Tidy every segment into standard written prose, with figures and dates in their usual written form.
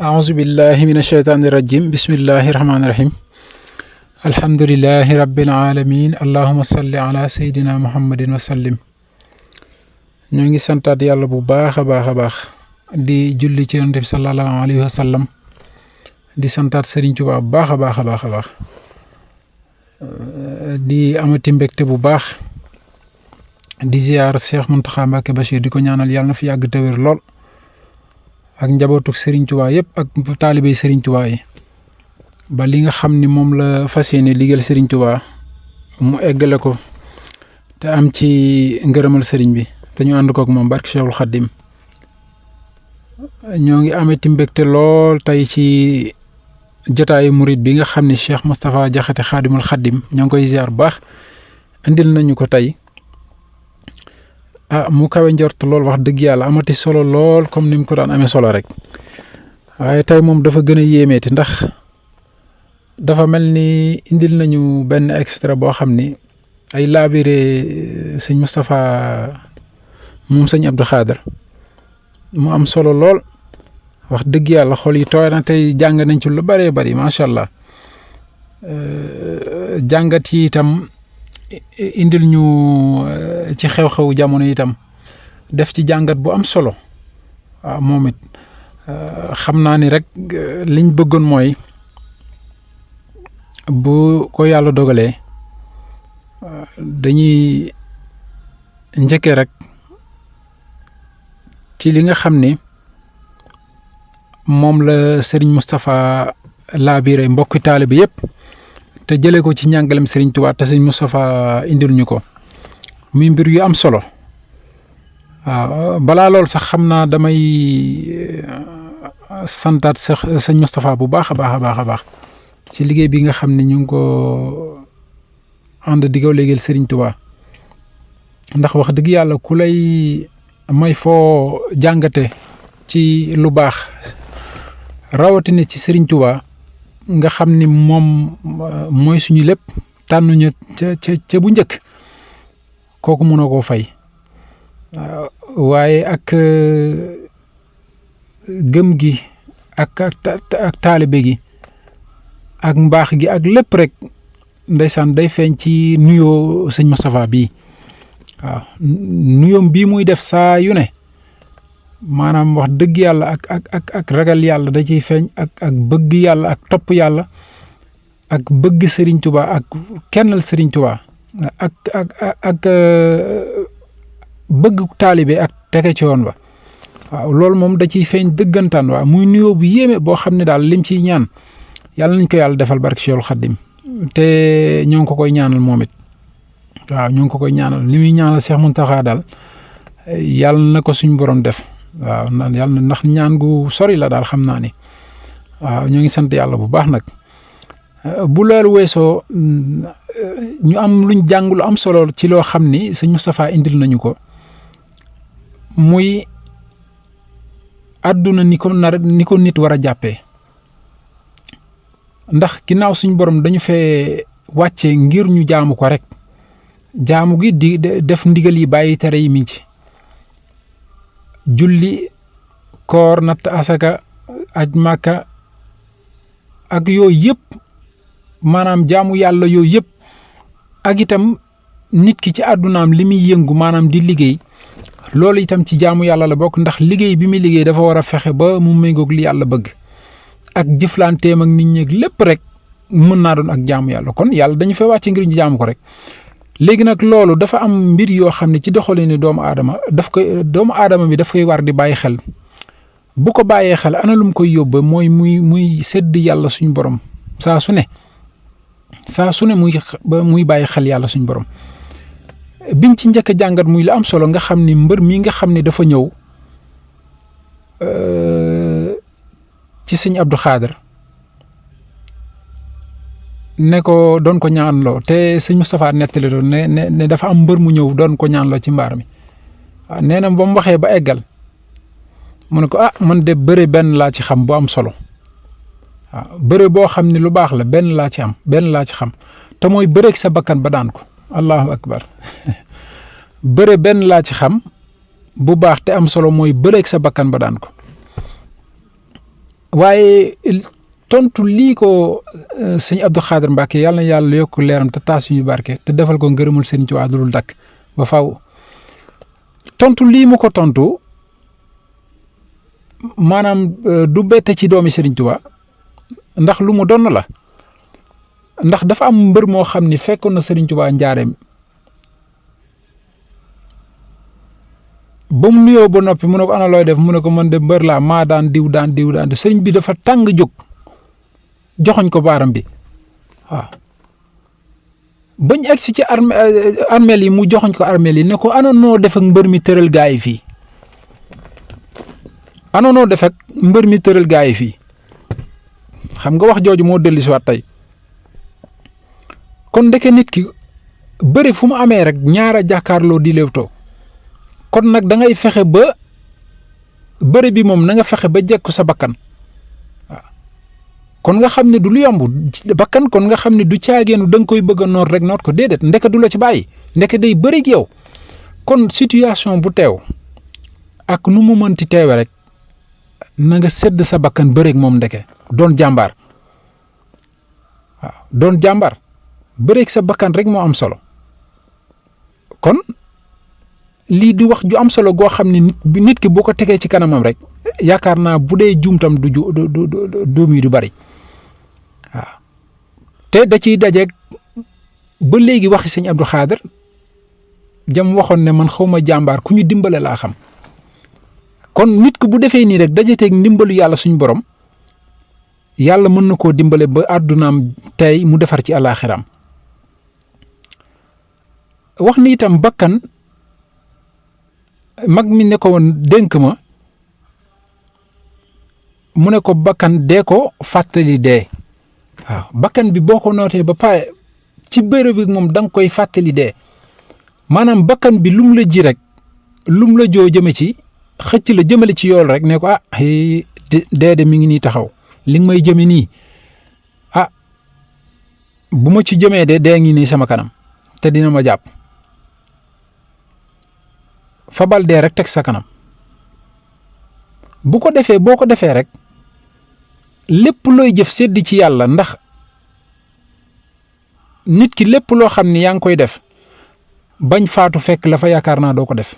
أعوذ بالله من الشيطان الرجيم بسم الله الرحمن الرحيم الحمد لله رب العالمين اللهم صل على سيدنا محمد وسلم ñoo ngi santaat yàlla bu baax a baax di julli ci yonent bi sallallahu alayhi wa sallam di santaat Serigne Touba bu baax a baax di amati mbégte bu baax di ziar Cheikh Mountakha Mbacké Bachir di ko ñaanal yàlla na fi yàgg te wér lool ak njabootuk Serigne Touba yëpp ak taalibe Serigne Touba yi ba li nga xam ni moom la fas yéene liggéeyal Serigne Touba mu eggale ko te am ci ngërëmal Serigne bi te ñu ànd koog moom barke Cheikhul Khadim ñoo ngi amati mbégte lool tey ci jotaayu murid bi nga xam ne Cheikh Moustapha Diakhaté Khadimul Khadim ñoo ngi koy ziar bu baax indil nañu ko tey mu kawe njort lool wax dëgg yàlla amati solo lool comme ni mu ko daan amee solo rek waaye tey moom dafa gën a yéemeeti ndax dafa mel ni indil nañu benn extrait boo xam ni ay laabire sëñ Moustapha moom sëñ Abdou Khadre mu am solo lool wax dëgg yàlla xol yi tooy na tey jàng nañ ci lu bëree bëri macha allah jàngat yi itam indil ñu ci xew-xewu jamono itam def ci jàngat bu am solo waaw moom it xam naa ni rek liñ bëggoon mooy bu ko yàlla dogalee dañuy njëkkee rek ci li nga xam ni moom la Serigne Moustapha laabire mbokki taalibe bi yëpp te jëlee ko ci njàngalem Serigne Touba te Serigne Moustapha indil ñu ko muy mbir yu am solo waaw balaa lool sax xam naa damay santaat sëñ Moustapha bu baax a baax ci liggéey bi nga xam ne ñu ngi ko ànd di ko liggéeyal Serigne Touba ndax wax dëgg yàlla ku lay may foo jàngate ci lu baax rawatina ci Serigne Touba nga xam ni moom mooy suñu lépp tànnuñu ca bu njëkk kooku mënoo koo fay waaye ak gëm gi ak taalibe gi ak mbaax gi ak lépp rek ndeysaan day feeñ ci nuyoo sëñ Moustapha bii waaw nuyoom bii muy def saa yu ne maanaam wax dëgg yàlla ak ragal yàlla da ciy feeñ ak bëgg yàlla ak topp yàlla ak bëgg Serigne Touba ak kennal Serigne Touba ak bëgg taalibe ak tege ci yoon ba waaw loolu moom da ciy feeñ dëggantaan waaw muy nuyoo bu yéeme boo xam ne daal lim ciy ñaan yàlla nañ ko yàlla defal barke Cheikhul Khadim te ñoo ngi ko koy ñaanal moom it waaw ñoo ngi ko koy ñaanal li muy ñaanal Cheikh Mountakha daal yàlla na ko suñ borom def waaw yàlla ndax ñaan gu sori la daal xam naa ni waaw ñoo ngi sant yàlla bu baax nag bu loolu weesoo ñu am luñ jàng lu am solo ci loo xam ni sëñ Moustapha indil nañu ko muy àdduna ni ko nit war a jàppee ndax ginnaaw suñ borom dañu fee wàcce ngir ñu jaamu ko rek jaamu gi di def ndigal yi bàyyi tere yi mi ci julli koor natt asaka aj màkka ak yooyu yëpp maanaam jaamu yàlla yooyu yëpp ak itam nit ki ci àddunaam li muy yëngu maanaam di liggéey loolu itam ci jaamu yàlla la bokk ndax liggéey bi muy liggéey dafa war a fexe ba mu méngoog li yàlla bëgg ak jëflanteem ak nit ñi lépp rek mën naa doon ak jaamu yàlla kon yàlla dañu fee wàcce ngir ñu jaamu ko rek léegi nag loolu dafa am mbir yoo xam ne ci doxalinu doomu aadama doomu aadama bi daf koy war di bàyyi xel bu ko bàyyee xel ana lu mu koy yóbba mooy muy sedd yàlla suñu borom saa su ne muy bàyyi xel yàlla suñu borom biñ ci njëkk a jàngat muy la am solo nga xam ni mbër mi nga xam ne dafa ñëw ci sëñ Abdou Khadre ne ko doon ko ñaanloo te sëñ Moustapha nettali doon ne dafa am mbër mu ñëw doon ko ñaanloo ci mbaar mi waaw nee na ba mu waxee ba eggal mu ne ko man de bëre benn laa ci xam bu am solo waaw bëre boo xam ne lu baax la benn laa ci xam te mooy bëreeg sa bakkan ba daan ko allahu akbar bëre benn laa ci xam bu baax te am solo mooy bëreeg sa bakkan ba daan ko waaye tontu lii ko sëñ Abdou Khadre Mbacke yàlla na yàlla yokk leeram te taas suñu barke te defal ko ngërëmul sëñ Tuubaa dul dakk ba faw tontu lii mu ko tontu maanaam du bette ci doomi Sëriñ Tuubaa ndax lu mu donn la ndax dafa am mbër moo xam ni fekkoon na Sëriñ Tuubaa njaareem ba mu nuyoo ba noppi mu ne ko ana looy def mu ne ko man de mbër laa maa daan diw sëriñ bi dafa tàng jóg joxoñ ko baaram bi waaw bañ egsi ci armeel yi mu joxoñ ko armeel yi ne ko ana noo def ak mbër mi tëral gaa yi fii ana noo def ak mbër mi tëral gaa yi fii xam nga wax jooju moo dellu si waat tey kon ndeke nit ki bëri fu mu amee rek ñaara jàkkaarloo di léewtoo kon nag da ngay fexe ba bëri bi moom na nga fexe ba jekku sa bakkan waaw kon nga xam ne du lu yomb bakkan kon nga xam ne du caageenu da nga koy bëgg a noot rek noot ko déedéet ndeke du la ci bàyyi ndeke day bëri ak yow kon situation bu teew ak nu mu mënti teewe rek na nga sedd sa bakkan bëri ak moom ndeke doon jàmbaar waaw doon jàmbaar bëri ak sa bakkan rek moo am solo kon lii di wax ju am solo goo xam ne nit ki boo ko tegee ci kanamam rek yaakaar naa bu dee juumtam du doom yi du bari waaw te da ciy dajeeg ba léegi waxi sëñ Abdou Khadre jam waxoon ne man xawma jàmbaar ku ñu dimbale laa xam kon nit ki bu defee nii rek dajateeg ndimbalu yàlla suñu borom yàlla mën na koo dimbale ba àddunaam tey mu defar ci àllaaxiram wax ni itam bakkan mag mi ne ko woon dénk ma mu ne ko bakkan dee ko fàttali dee waaw bakkan bi boo ko nootee ba pare ci bërëb bi moom da nga koy fàttali dee maanaam bakkan bi lum la ji rek lum la joo jëme ci xëcc la jëmale ci yool rek ne ko dee de mi ngi nii taxaw li nga may jëme nii bu ma ci jëmee de dee ngi nii sama kanam te dina ma jàpp fabal dee rek teg sa kanam bu ko defee boo ko defee rek lépp looy jëf seddi ci yàlla ndax nit ki lépp loo xam ni yaa ngi koy def bañ faatu fekk la fa yaakaar naa doo ko def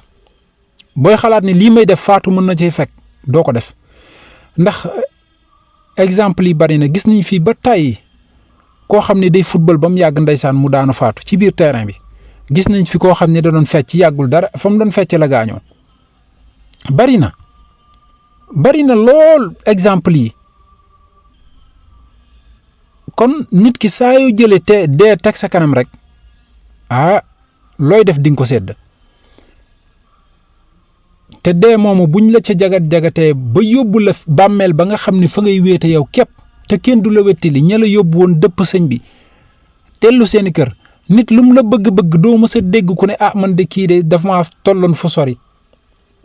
booy xalaat ni lii may def faatu mën na cee fekk doo ko def ndax exemple yi bari na gis nañ fii ba tàyyi koo xam ne day football ba mu yàgg ndeysaan mu daanu faatu ci biir terrain bi gis nañ fi koo xam ne da doon fecc yàggul dara fa mu doon fecc la gaañoo bari na lool exemple yi kon nit ki saa yoo jëlee te dee teg sa kanam rek looy def di nga ko sedd te dee moomu buñ la ca jagatee ba yóbbu la bàmmeel ba nga xam ne fa ngay wéete yow képp te kenn du la wettili ña la yóbbu woon dëpp sëñ bi tellu seeni kër nit lum la bëgg-bëgg doo mës a dégg ku ne man de kii de dafa maa tolloon fu sori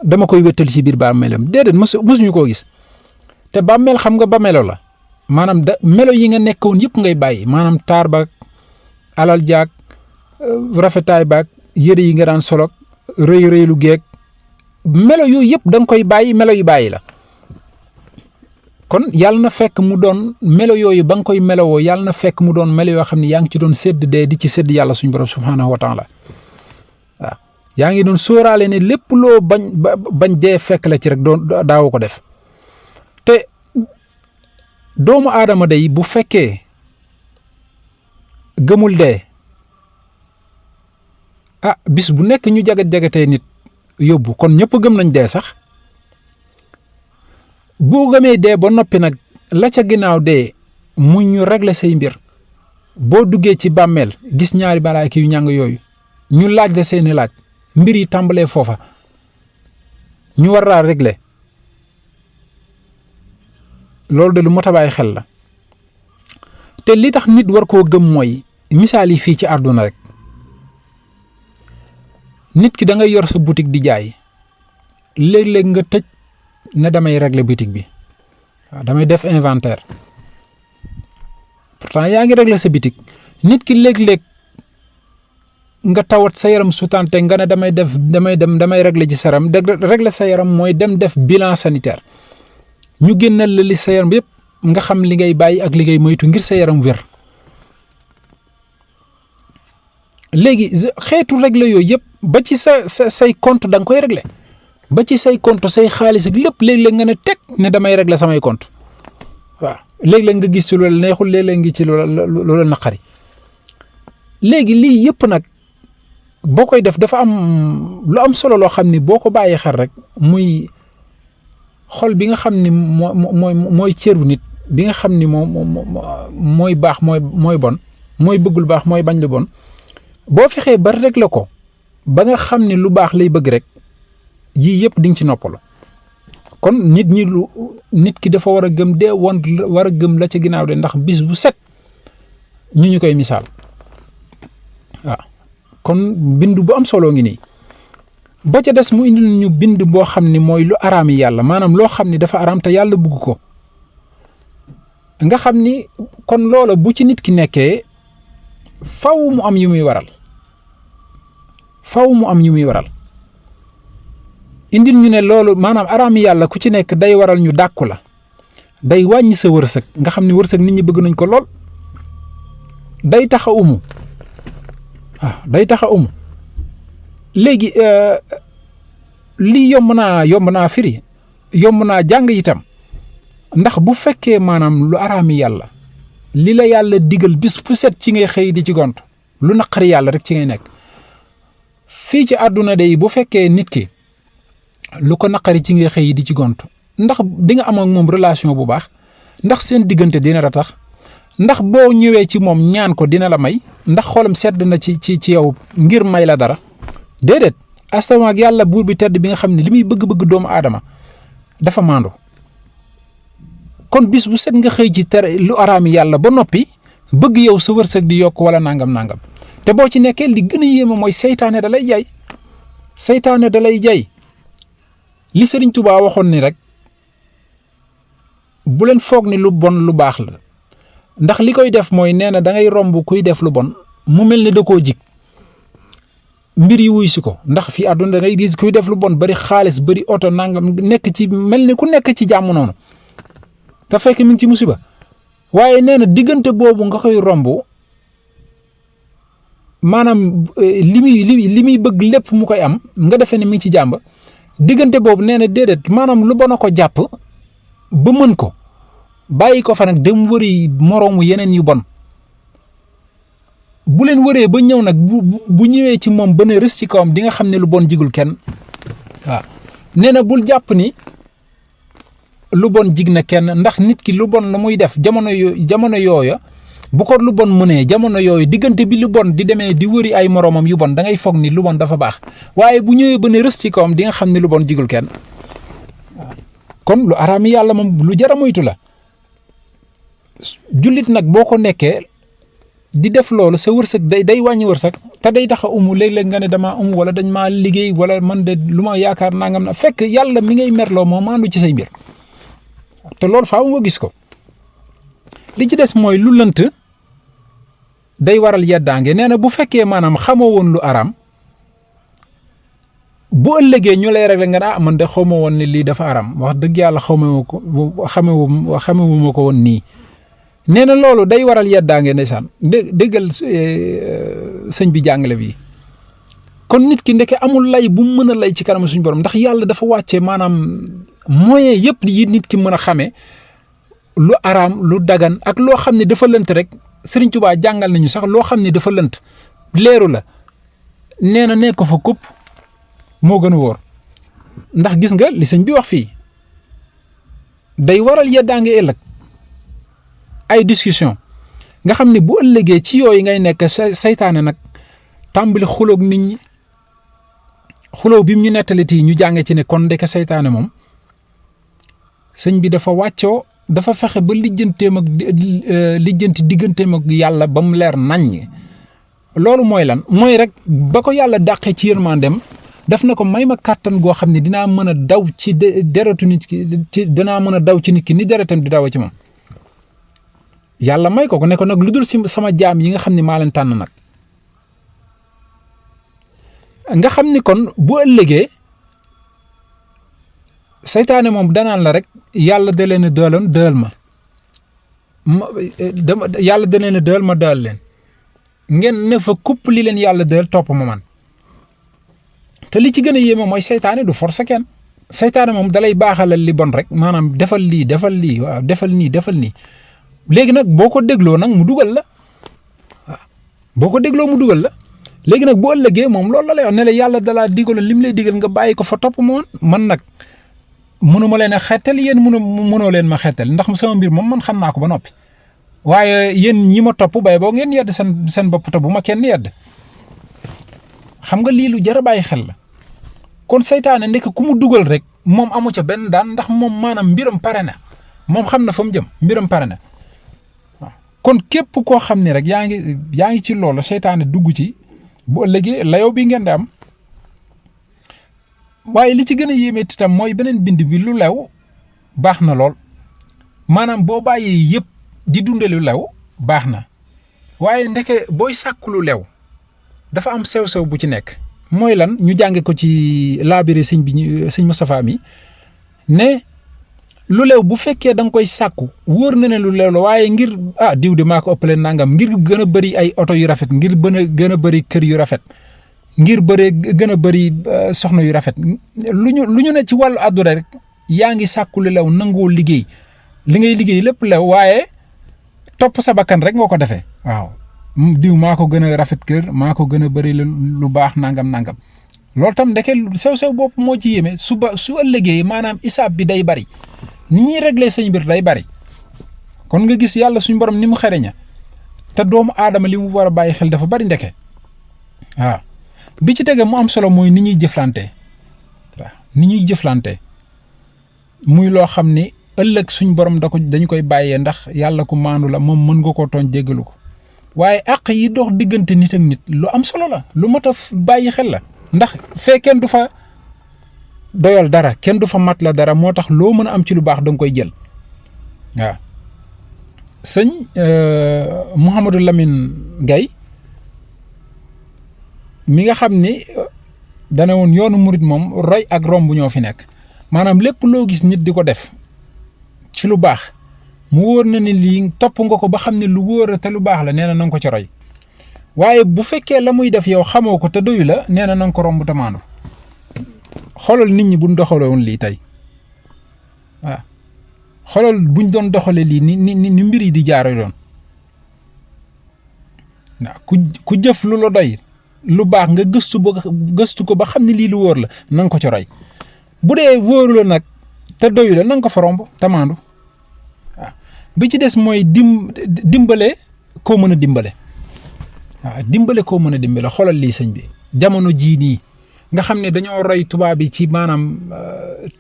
dama koy wettali ci biir bàmmeelam déedéet mësuñu koo gis te bàmmeel xam nga ba melo la maanaam melo yi nga nekkoon yëpp ngay bàyyi maanaam taar baag alal jaag rafetaay baag yëre yi nga daan solog rëy-rëylu geeg melo yooyu yëpp da nga koy bàyyi melo yu bàyyi la kon yàlla na fekk mu doon melo yooyu ba nga koy melowoo yàlla na fekk mu doon melo yoo xam ne yaa ngi ci doon sédd dee di ci sédd yàlla suñu borom subhaanahu wa taala waaw yaa ngi doon sóoraale ne lépp loo bañ dee fekk la ci rek daawoo ko def te doomu aadama day bu fekkee gëmul dee bis bu nekk ñu jagatee nit yóbbu kon ñëpp gëm nañ dee sax boo gëmee dee ba noppi nag la ca ginnaaw dee mu ñu régler say mbir boo duggee ci bàmmeel gis ñaari malaaka yu ñàng yooyu ñu laaj la seeni laaj mbir yi tàmbalee foofa ñu war laa régler loolu de lu mot a bàyyi xel la te li tax nit war koo gëm mooy misaal yi fii ci àdduna rek nit ki da ngay yor sa boutique di jaay léeg-léeg nga tëj ne damay régler boutique bi waaw damay def inventaire pourtant yaa ngi régler sa boutique nit ki léeg-léeg nga tawat sa yaram sutante nga ne damay régler ci saram régler sa yaram mooy dem def bilan sanitaire ñu génnal la li sa yaram yëpp nga xam li ngay bàyyi ak li ngay moytu ngir sa yaram wér. léegi xeetu régler yooyu yëpp ba ci say compte da nga koy régler ba ci say compte say xaalis ak lépp léeg-léeg nga ne teg ne damay régler samay compte waaw léeg-léeg nga gis ci loolu neexul léeg-léeg ngi ci loolu naqari. léegi lii yëpp nag boo koy def dafa am lu am solo loo xam ni boo ko bàyyee xel rek muy xol bi nga xam ni mooy cëru nit bi nga xam ni mooy baax mooy bon mooy bëgg lu baax mooy bañ lu bon boo fexee ba régler ko ba nga xam ni lu baax lay bëgg rek yii yëpp di nga ci noppalu. kon nit ki dafa war a gëm dee war a gëm la ca ginnaaw de ndax bis bu set ñu koy misaal waaw kon bind bu am solo ngi nii ba ca des mu indil ñu bind boo xam ni mooy lu araam yi yàlla maanaam loo xam ni dafa araam te yàlla bugg ko nga xam ni kon loola bu ci nit ki nekkee faw mu am yu muy waral indil ñu ne loolu maanaam araam yi yàlla ku ci nekk day waral ñu dàkku la day wàññi sa wërsëg nga xam ni wërsëg nit ñi bëgg nañ ko lool day tax a umu léegi lii yomb naa firi yomb naa jàng itam ndax bu fekkee maanaam lu araami yàlla li la yàlla digal bis bu set ci ngay xëy di ci gont lu naqari yàlla rek ci ngay nekk fii ci àdduna de bu fekkee nit ki lu ko naqari ci ngay xëy di ci gont ndax di nga am ak moom relation bu baax ndax seen diggante dina ratax ndax boo ñëwee ci moom ñaan ko dina la may ndax xolam sedd na ci yow ngir may la dara déedéet astama ak yàlla buur bi tedd bi nga xam ne li muy bëgg-bëgg doomu aadama dafa maandu kon bis bu set nga xëy ci tere lu araami yàlla ba noppi bëgg yow sa wërsëg di yokk wala nangam te boo ci nekkee li gën a yéeme mooy seytaane da lay jay li Sëriñ Tuubaa waxoon ni rek bu leen foog ni lu bon lu baax la ndax li koy def mooy nee na da ngay romb kuy def lu bon mu mel ni da koo jig mbir yi wuy si ko ndax fii àdduna da ngay gis kuy def lu bon bari xaalis bari oto nangam nekk ci mel ni ku nekk ci jàmm noonu te fekk mi ngi ci musiba waaye nee na diggante boobu nga koy romb maanaam li muy bëgg lépp mu koy am nga defee ne mi ngi ci jàmba diggante boobu nee na déedéet maanaam lu bon a ko jàpp ba mën ko bàyyi ko fa nag dem wëri moroomu yeneen yu bon bu leen wëree ba ñëw nag bu ñëwee ci moom ba ne rës ci kawam di nga xam ne lu bon jigul kenn waaw nee na bul jàpp ni lu bon jig na kenn ndax nit ki lu bon la muy def jamono yooya bu ko lu bon mënee jamono yooyu diggante bi lu bon di demee di wëri ay moroomam yu bon da ngay foog ni lu bon dafa baax waaye bu ñëwee ba ne rës ci kawam di nga xam ne lu bon jigul kenn kon lu araami yàlla moom lu jar a moytu la jullit nag boo ko nekkee di def loolu sa wërsëg day wàññi wërsëg te day tax a umu léeg-léeg nga ne damaa umu wala dañ maa liggéey wala man de lu ma yaakaar nangam na fekk yàlla mi ngay merloo moo maandu ci say mbir te loolu faaw nga gis ko li ci des mooy lu lënt day waral yeddaange nee na bu fekkee maanaam xamoo woon lu araam bu ëllëgee ñu lay réglé nga ne man de xaw ma woon ne lii dafa araam wax dëgg yàlla xamewuma ko woon nii nee na loolu day waral yeddaange ndeysaan déggal sëñ bi jàngale bi kon nit ki ndeke amul lay bu mu mën a lay ci kanam suñu borom ndax yàlla dafa wàcce maanaam moyen yëpp yi nit ki mën a xamee lu araam lu dagan ak loo xam ne dafa lënt rek Sëriñ Tuubaa jàngal nañu sax loo xam ne dafa lënt leeru la nee na nekk ko fa kupp moo gën a wóor ndax gis nga li sëñ bi wax fii day waral yeddaange ëllëg ay discussion nga xam ne bu ëllëgee ci yooyu ngay nekk saytaane nag tàmbali xuloog nit ñi xuloo bi mu ñu nettali ñu jànge ci ne kon ndeke saytaane moom sëñ bi dafa wàccoo dafa fexe ba lijjanti digganteem ak yàlla ba mu leer naññ loolu mooy lan mooy rek ba ko yàlla dàqee ci yërmandem daf na ko may ma kàttan goo xam ne dinaa mën a daw ci deretu nit ki dinaa mën a daw ci nit ki ni deretam di daw ci moom yàlla may ko ne ko nag lu dul si sama jaam yi nga xam ne maa leen tànn nag nga xam ni kon bu ëllëgee seytaane moom danaan la rek yàlla da leen a dëloon dël ma yàlla da leen a dël ma dël leen ngeen ne fa kupp li leen yàlla dël topp ma man te li ci gën a yéeme mooy seytaane du force kenn seytaane moom dalay baaxalal li bon rek maanaam defal lii waaw defal nii léegi nag boo ko dégloo nag mu dugal la waaw boo ko dégloo mu dugal la léegi nag boo ëllëgee moom loolu la lay wax ne la yàlla dalaa digaloon lim lay digal nga bàyyi ko fa topp ma man nag mënuma leen a xettal yéen mënoo leen ma xettal ndax sama mbir moom man xam naa ko ba noppi waaye yéen ñi ma topp bay boo ngeen yedd seen bopp te bu ma kenn yedd xam nga lii lu jar a bàyyi xel la kon seytaane nekk ku mu dugal rek moom amu ca benn daan ndax moom maanaam mbiram pare na moom xam na fa mu jëm mbiram pare na waaw kon képp koo xam ne rek yaa ngi ci loolu seytaane dugg ci bu ëllëgee layoo bi ngeen di am waaye li ci gën a yéeme itam mooy beneen bind bi lu lew baax na lool maanaam boo bàyyee yëpp di dunde lu lew baax na waaye ndeke booy sàkku lu lew dafa am sew-sew bu ci nekk mooy lan ñu jànge ko ci laabire sëñ Moustapha mi ne lu lew bu fekkee da nga koy sàkku wóor na ne lu lew la waaye ngir diw de maa ko ëppale nangam ngir gën a bëri ay oto yu rafet ngir gën a bëri kër yu rafet ngir gën a bëri soxna yu rafet lu ñu ne ci wàllu àdduna rek yaa ngi sàkku lu lew nangoo liggéey li ngay liggéey lépp lew waaye topp sa bakkan rek nga ko defee waaw diw maa ko gën a rafet kër maa ko gën a bëri lu baax nangam loolu tam ndeke sew bopp moo ci yéeme su ëllëgee maanaam isaab bi day bari ni ñuy réglé sëñ mbir day bari kon nga gis yàlla suñ borom ni mu xereña te doomu aadama li mu war a bàyyi xel dafa bari ndeke waaw bi ci tege mu am solo mooy ni ñuy jëflante waaw ni ñuy jëflante muy loo xam ni ëllëg suñ borom dañu koy bàyyee ndax yàlla ku maandu la moom mën nga koo tooñ jéggalu ko waaye àq yi dox diggante nit ak nit lu am solo la lu mat a bàyyi xel la ndax fee kenn du fa doyal dara kenn du fa mat la dara moo tax loo mën a am ci lu baax da nga koy jël waaw sëñ Mouhamadou Lamine Gaye mi nga xam ni dana woon yoonu murit moom roy ak romb ñoo fi nekk maanaam lépp loo gis nit di ko def ci lu baax mu wóor na ni lii topp nga ko ba xam ne lu wóor te lu baax la nee na nga ko ci roy waaye bu fekkee la muy def yow xamoo ko te doyu la nee na nga ko romb te maandu xoolal nit ñi buñ doxaloon lii tey waaw xoolal buñ doon doxalee lii ni mbir yi di jaaree doon waaw ku jëf lu la doy lu baax nga gëstu ko ba xam ne lii lu wóor la na nga ko ci roy bu dee wóoru la nag te doyu la na nga ko fa romb te maandu waaw bi ci des mooy dimbale koo mën a dimbale waaw dimbale koo mën a dimbale xoolal lii sëñ bi jamono jii nii nga xam ne dañoo roy tubaab bi ci maanaam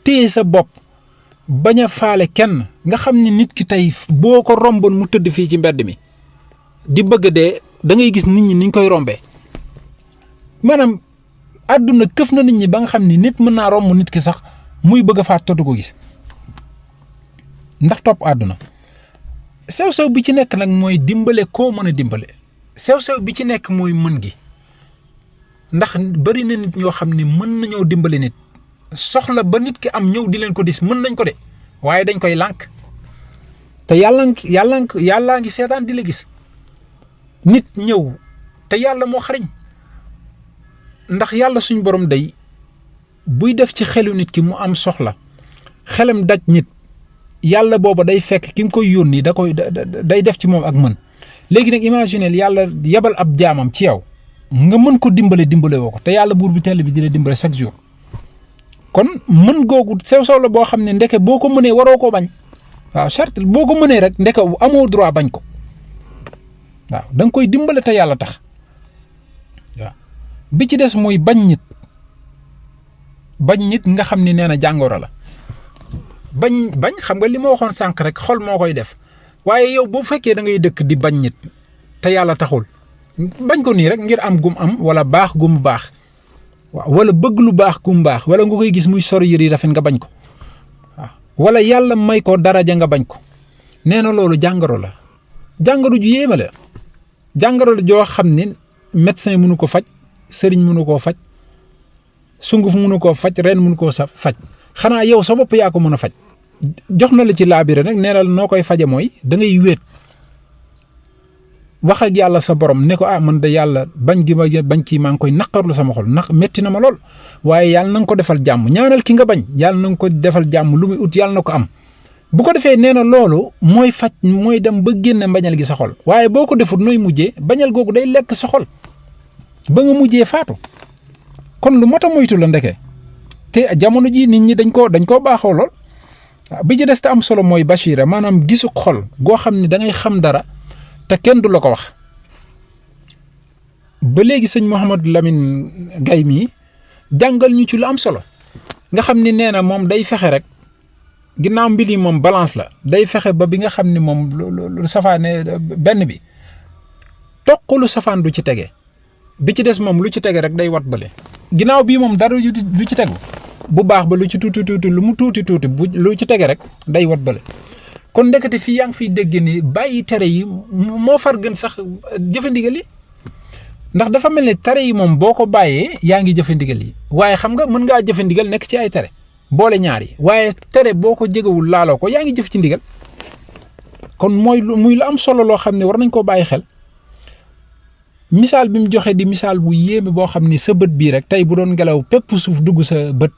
téye sa bopp bañ a faale kenn nga xam ne nit ki tey boo ko romboon mu tëdd fii ci mbedd mi di bëgg dee da ngay gis nit ñi niñ koy rombee maanaam àdduna këf na nit ñi ba nga xam ni nit mën naa romb nit ki sax muy bëgg a faat tootu ko gis ndax topp àdduna sew-sew bi ci nekk nag mooy dimbale koo mën a dimbale sew-sew bi ci nekk mooy mën gi ndax bari na nit ñoo xam ne mën nañoo dimbale nit soxla ba nit ki am ñëw di leen ko dis mën nañ ko de waaye dañ koy lànk te yàllaa ngi seetaan di la gis nit ñëw te yàlla moo xariñ ndax yàlla suñ borom day buy def ci xelu nit ki mu am soxla xelam daj nit yàlla booba day fekk ki nga koy yónni day def ci moom ak mën léegi nag imagineel yàlla yebal ab jaamam ci yow nga mën ko dimbale woo ko te yàlla buur bi tell bi di la dimbale chaque jour kon mën googu sew la boo xam ne ndeke boo ko mënee waroo koo bañ waaw charte boo ko mënee rek ndeke amoo droit bañ ko waaw da nga koy dimbale te yàlla tax waaw bi ci des mooy bañ nit nga xam ne nee na jàngoro la bañ xam nga li ma waxoon sànq rek xol moo koy def waaye yow boo fekkee da ngay dëkk di bañ nit te yàlla taxul bañ ko nii rek ngir am gum am wala baax gum baax waaw wala bëgg lu baax gum baax wala nga koy gis muy sori yëri rafet nga bañ ko waaw wala yàlla may ko daraja nga bañ ko nee na loolu jàngoro la jàngoro ju yéeme la jàngoro la joo xam ne médecin mënu ko faj sëriñ mënu koo faj sunguf mënu koo faj ren mënu koo faj xanaa yow sa bopp yaa ko mën a faj jox na la ci laabire nag nee na noo koy faje mooy da ngay wéet wax ak yàlla sa borom ne ko man de yàlla bañ gi ma bañ kii maa ngi koy naqarlu sama xol metti na ma lool waaye yàlla na nga ko defal jàmm ñaanal ki nga bañ yàlla na nga ko defal jàmm lu muy ut yàlla na ko am bu ko defee nee na loolu mooy faj mooy dem ba génne mbañal gi sa xol waaye boo ko defut nooy mujjee bañal googu day lekk sa xol ba nga mujjee faatu kon lu mot a moytu la ndeke te jamono ji nit ñi dañ koo baaxoo lool bi ci des te am solo mooy bashira maanaam gisu xol goo xam ne da ngay xam dara te kenn du la ko wax ba léegi sëñ Mouhamadou Lamine Gaye mii jàngal ñu ci lu am solo nga xam ni nee na moom day fexe rek ginnaaw mbir yi moom balance la day fexe ba bi nga xam ni moom lu safaane benn bi toq lu safaan du ci tege bi ci des moom lu ci tege rek day wat bële ginnaaw bii moom dara lu ci tegu bu baax ba lu ci tuuti lu mu tuuti bu lu ci tege rek day wat bële kon ndekete fii yaa ngi fiy dégg ni bàyyi tere yi moo far gën sax jëfandigal yi ndax dafa mel ne tere yi moom boo ko bàyyee yaa ngi jëfandigal yi waaye xam nga mën ngaa jëfandigal nekk ci ay tere boole ñaar yi waaye tere boo ko jegewul laaloo ko yaa ngi jëf ci ndigal kon muy lu am solo loo xam ne war nañ koo bàyyi xel misaal bi mu joxe di misaal bu yéeme boo xam ni sa bët bii rek tey bu doon ngelaw pépp suuf dugg sa bët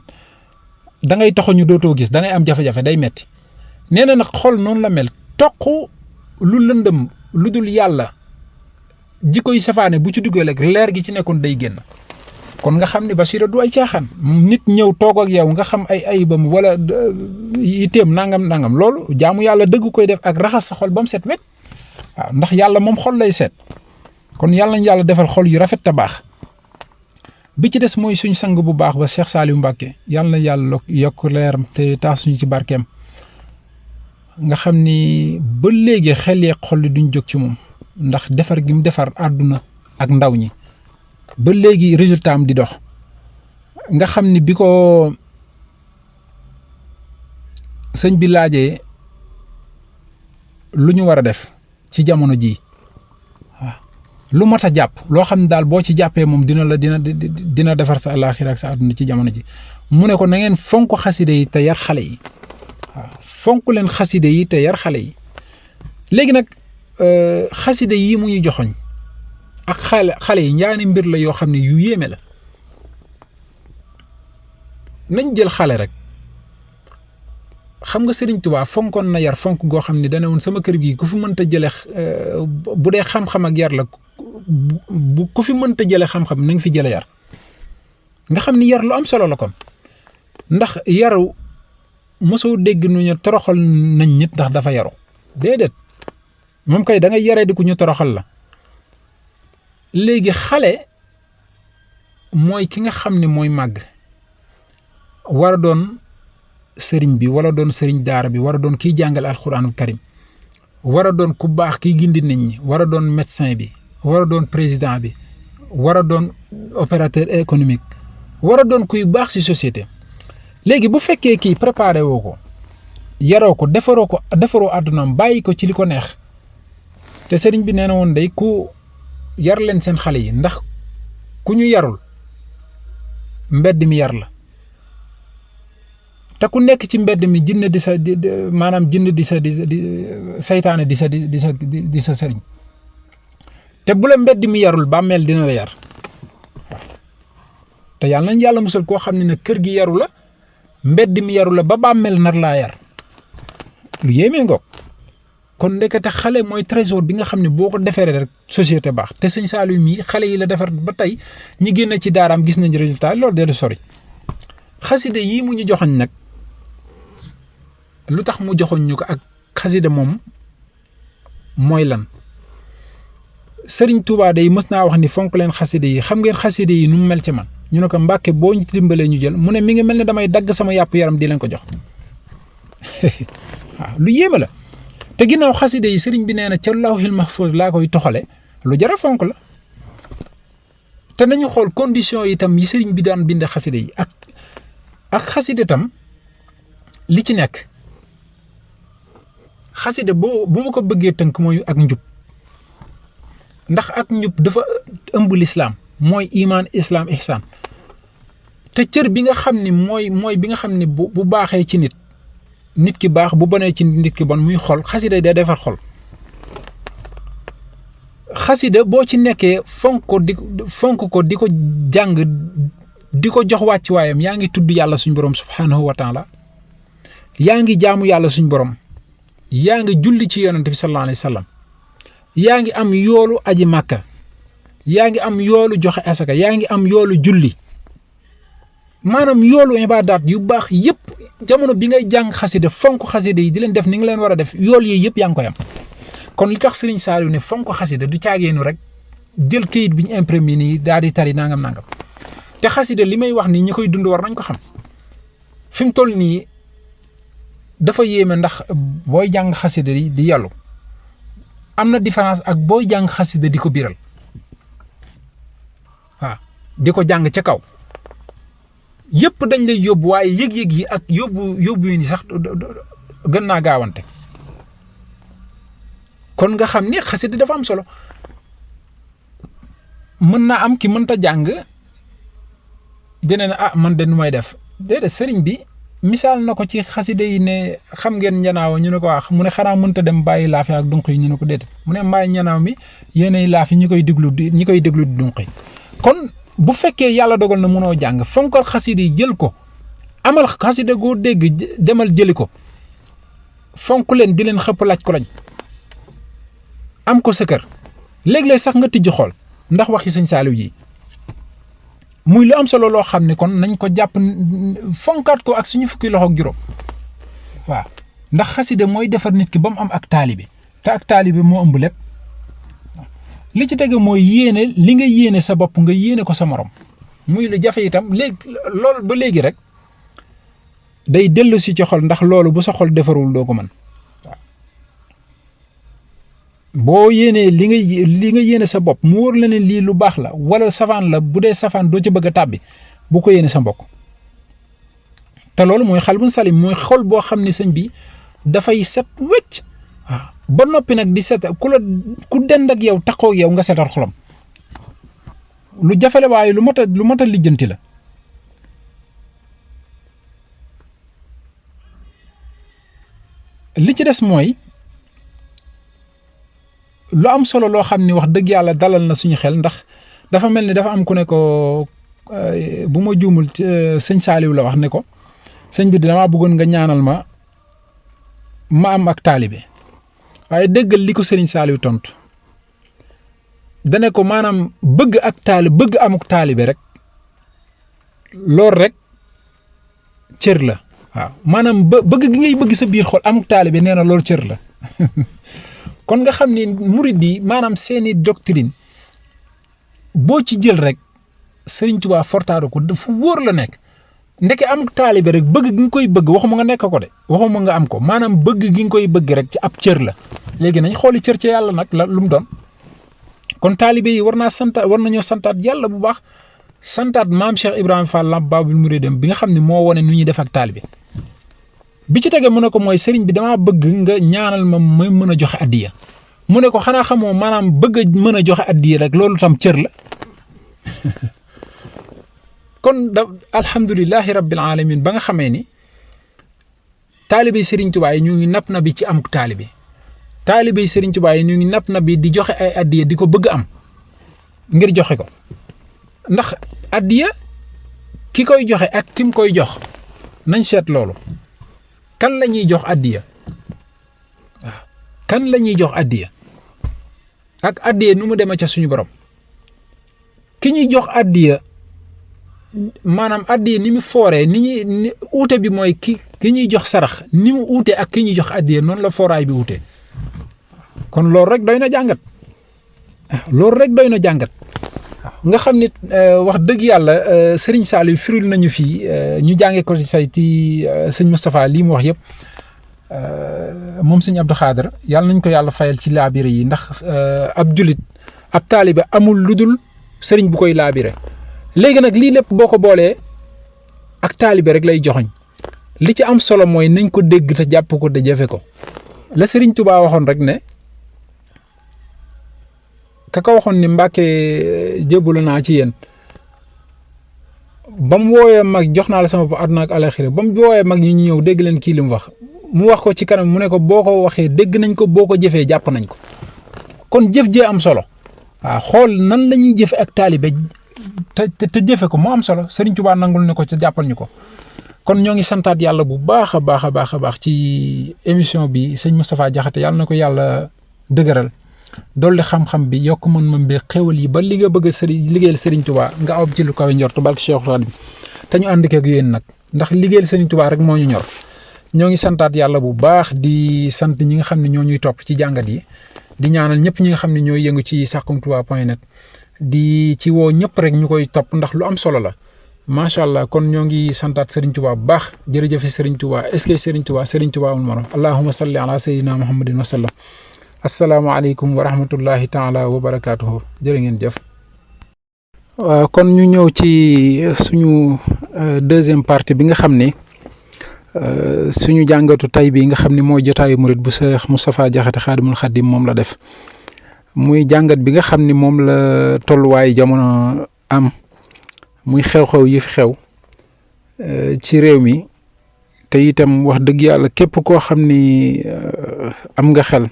da ngay toxoñu dootoo gis da ngay am jafe-jafe day metti nee na nag xol noonu la mel toq lu lëndëm lu dul yàlla jikko yi safaane bu ci duggee rek leer gi ci nekkoon day génn kon nga xam ne Basiira du ay caaxaan nit ñëw toog ak yow nga xam ay ayibam wala yitteem nangam loolu jaamu yàlla dëgg koy def ak raxas sa xol ba mu set wecc waaw ndax yàlla moom xol lay seet kon yàlla nañ yàlla defal xol yu rafet te baax bi ci des mooy suñ sang bu baax ba Cheikh Saliou Mbacké yàlla na yàlla yokk leeram te taas suñu ci barkeem nga xam ni ba léegi xel yeeg xol li duñ jóg ci moom ndax defar gi mu defar àdduna ak ndaw ñi ba léegi résultat am di dox nga xam ni bi ko sëñ bi laajee lu ñu war a def ci jamono jii waaw lu mat a jàpp loo xam ne daal boo ci jàppee moom dina defar sa àllaaxira ak sa àdduna ci jamono ji mu ne ko na ngeen fonk xaside yi te yar xale yi waaw fonk leen xaside yi te yar xale yi léegi nag xaside yi mu ñu joxoñ ak xale yi ñaari mbir la yoo xam ne yu yéeme la nañ jël xale rek xam nga Serigne Touba fonkoon na yar fonk goo xam ne dana woon sama kër gi ku fi mënta jële bu dee xam-xam ak yar la bu ku fi mënta jële xam-xam na nga fi jële yar nga xam ni yar lu am solo la kon ndax yaru mosoo dégg nu ñu toroxal nañ nit ndax dafa yaru déedéet moom kay da ngay yaree di ku ñu toroxal la léegi xale mooy ki nga xam ne mooy màgg war a doon sëriñ bi wala doon sëriñ daara bi war a doon kiy jàngale alxuraanul karim war a doon ku baax kiy gindi nit ñi war a doon médecin bi war a doon président bi war a doon opérateur économique war a doon kuy baax ci société léegi bu fekkee kii préparé woo ko yaroo ko defaroo àddunaam bàyyi ko ci li ko neex te sëriñ bi nee na woon day ku yar leen seen xale yi ndax ku ñu yarul mbedd mi yar la te ku nekk ci mbedd mi jinne di sa maanaam jinne di saytaane di sa sëriñ te bu la mbedd mi yarul bàmmeel dina la yar waaw te yàlla nañ yàlla musal koo xam ne ne kër gi yaru la mbedd mi yaru la ba bàmmeel nar laa yar lu yéemee ngoog kon ndekete xale mooy trésor bi nga xam ne boo ko defaree rek société baax te sëñ Saliou mii xale yi la defar ba tey ñi génn ci daaraam gis nañ résultat loolu dellu sori xaside yii mu ñu joxoñ nag lu tax mu joxoñ ñu ko ak xaside moom mooy lan Sëriñ Tuubaa day mës naa wax ni fonk leen xaside yi xam ngeen xaside yi nu mu mel ci man ñu ne ko Mbàkke boo ñu dimbalee ñu jël mu ne mi ngi mel ne damay dagg sama yàpp yaram di leen ko jox waaw lu yéeme la te ginnaaw xaside yi sëriñ bi nee na ca lawhil mahfuz laa koy toxale lu jar a fonk la te nañu xool condition yi tam yi sëriñ bi daan bind xaside yi ak xaside tam li ci nekk xaside bu ma ko bëggee tënk mooy ak njub ndax ak njub dafa ëmb lislaam mooy imaan islaam ihsaan te cër bi nga xam ni mooy bi nga xam ni bu baaxee ci nit ki baax bu bonee ci nit ki bon muy xol xasida day defar xol. xasida boo ci nekkee fonk ko di ko jàng di ko jox wàcc waayam yaa ngi tudd yàlla suñ borom subhaanahu wa taala yaa ngi jaamu yàlla suñ borom yaa ngi julli ci yonent bi sallallahu alayhi wa sallam yaa ngi am yoolu aji màkka yaa ngi am yoolu joxe asaka yaa ngi am yoolu julli maanaam yoolu ibaadaat yu baax yëpp jamono bi ngay jàng xasida fonk xasida yi di leen def ni nga leen war a def yool yi yëpp yaa ngi koy am. kon li tax Serigne Saliou ne fonk xasida du caageenu rek jël kayit bi ñu imprimé nii daal di tari nangam te xasida li may wax nii ñi koy dund war nañ ko xam fi mu toll nii dafa yéeme ndax booy jàng xasida di yàllu am na différence ak booy jàng xasida di ko biral waaw di ko jàng ca kaw yëpp dañ lay yóbbu waaye yëg-yëg yi ak yóbbu yi ni sax gën naa gaawante. kon nga xam ni xasida dafa am solo mën naa am ki mënta jàng dina ne man de nu may def déedéet sëriñ bi misaal na ko ci xasida yi ne xam ngeen njanaaw ñu ne ko wax mu ne xanaa mënta dem bàyyi laafi ak dunq yi ñu ne ko déedéet mu ne mbaay njanaaw mi yéenay laafi ñi koy déglu di dunq yi kon bu fekkee yàlla dogal na mënoo jàng fonkal xasida yi jël ko amal xasida goo dégg demal jëli ko fonk leen di leen xëpp laaj ko lañ am ko sa kër léeg-léeg sax nga tijji xool ndax waxi sëñ Saliou ji muy lu am solo loo xam ne kon nañ ko jàpp fonkaat ko ak suñu fukki loxo ak juróom waaw ndax xasida mooy defar nit ki ba mu am ak taalibe te ak taalibe moo ëmb lépp li ci tege mooy yéene li nga yéene sa bopp nga yéene ko sa morom muy lu jafe itam léegi loolu ba léegi rek day dellu si ci xol ndax loolu bu sa xol defarul doo ko mën. boo yéenee li nga yéene sa bopp mu wóor la ne lii lu baax la wala safaan la bu dee safaan doo ci bëgg a tàbbi bu ko yéene sa mbokk te loolu mooy xalbun salim mooy xol boo xam ne sëñ bi dafay set wecc waaw ba noppi nag di set ku dend ak yow taxoo ak yow nga setal xolam lu jafale waaye lu mat a lijjanti la. li ci des mooy lu am solo loo xam ni wax dëgg yàlla dalal na suñu xel ndax dafa mel ni dafa am ku ne ko bu ma juumul sëñ Saliou la wax ne ko sëñ bi damaa bëggoon nga ñaanal ma am ak taalibe waaye dëggal li ko sëriñ Saliou tontu dane ko maanaam bëgg amuk taalibe rek loolu rek cër la waaw maanaam bëgg gi ngay bëgg sa biir xol amuk taalibe nee na loolu cër la kon nga xam ni murid yi maanaam seeni doctrine boo ci jël rek Sëriñ Tuubaa fortaaro ko dafa wóor la nekk ndeke am taalibe rek bëgg gi nga koy bëgg waxuma nga nekk ko de waxuma nga am ko maanaam bëgg gi nga koy bëgg rek ci ab cër la léegi nañ xooli cër ci yàlla nag la lu mu doon kon taalibe yi war nañoo santaat yàlla bu baax santaat maam Cheikh Ibrahima Fall Lamp Baabul Muriidiin bi nga xam ne moo wane nu ñuy def ak taalibe bi ci tege mu ne ko mooy sëriñ bi damaa bëgg nga ñaanal ma mën a joxe addiya mu ne ko xanaa xamoo maanaam bëgg a mën a joxe addiya rek loolu tam cër la kon alhamdulilahi rabbil alamin ba nga xamee ni taalibe sëriñ Tuubaa yi ñu ngi napp na bi ci am taalibe sëriñ Tuubaa yi ñu ngi napp na bi di joxe ay addiya di ko bëgg am ngir joxe ko ndax addiya ki koy joxe ak kim koy jox nañ seet loolu kan la ñuy jox addiya waaw kan la ñuy jox addiya ak addiya nu mu demee ca suñu borom ki ñuy jox addiya maanaam addiya ni mu fooree ni uute bi mooy ki ñuy jox sarax ni mu uute ak ki ñuy jox addiya noonu la fooraay bi uute kon loolu rek doy na jàngat nga xam ni wax dëgg yàlla Serigne Saliou firil nañu fii ñu jàngee ko ci say ci sëñ Moustapha lii mu wax yëpp moom sëñ Abdou Khadre yàlla nañ ko yàlla fayal ci laabire yi ndax ab julit ab taalibe amul lu dul sëriñ bu koy laabire léegi nag lii lépp boo ko boolee ak taalibe rek lay joxoñ li ci am solo mooy nañ ko dégg te jàpp ko te jëfe ko la Serigne Touba waxoon rek ne ka waxoon ni Mbàkke jébbalu naa ci yéen ba mu woowee mag jox naa la sama bopp àdduna ak alaxira ba mu woowee mag ñi ñu ñëw dégg leen kii li mu wax mu wax ko ci kanam mu ne ko boo ko waxee dégg nañ ko boo ko jëfee jàpp nañ ko kon jëf jee am solo waaw xool nan la ñuy jëfe ak taalibe te jëfe ko moo am solo Serigne Touba nangul ne ko ca jàppal ñu ko kon ñoo ngi santaat yàlla bu baax a baax ci émission bi sëñ Moustapha Diakhaté yàlla na ko yàlla dëgëral dolli xam-xam bi yokk mën bi xéwal yi ba li nga bëgg a liggéeyal Serigne Touba nga aw ci lu kaw njort barke Cheikh Khadim te ñu ànd ak yéen nag ndax liggéeyal Serigne Touba rek moo ñu ñor ñoo ngi santaat yàlla bu baax di sant ñi nga xam ne ñoo ñuy topp ci jàngat yi di ñaanal ñëpp ñi nga xam ne ñooy yëngu ci saxumtouba.net di ci woo ñëpp rek ñu koy topp ndax lu am solo la macha allah kon ñoo ngi santaat Serigne Touba bu baax jërëjëf Serigne Touba est-ce que Serigne Touba amul morom allahumma salli ala sayyidina muhammadin wa sallam asalaamaaleykum wa rahmatullahi taala wa barakaatuhu jërë ngeen jëf. waaw kon ñu ñëw ci suñu deuxième partie bi nga xam ni suñu jàngatu tay bi nga xam ni mooy jotaayu murit bu Cheikh Moustapha Diakhaté Xaadimul Xaadim moom la def muy jàngat bi nga xam ni moom la tolluwaayu jamono am muy xew-xew yi fi xew ci réew mi te itam wax dëgg yàlla képp koo xam ni am nga xel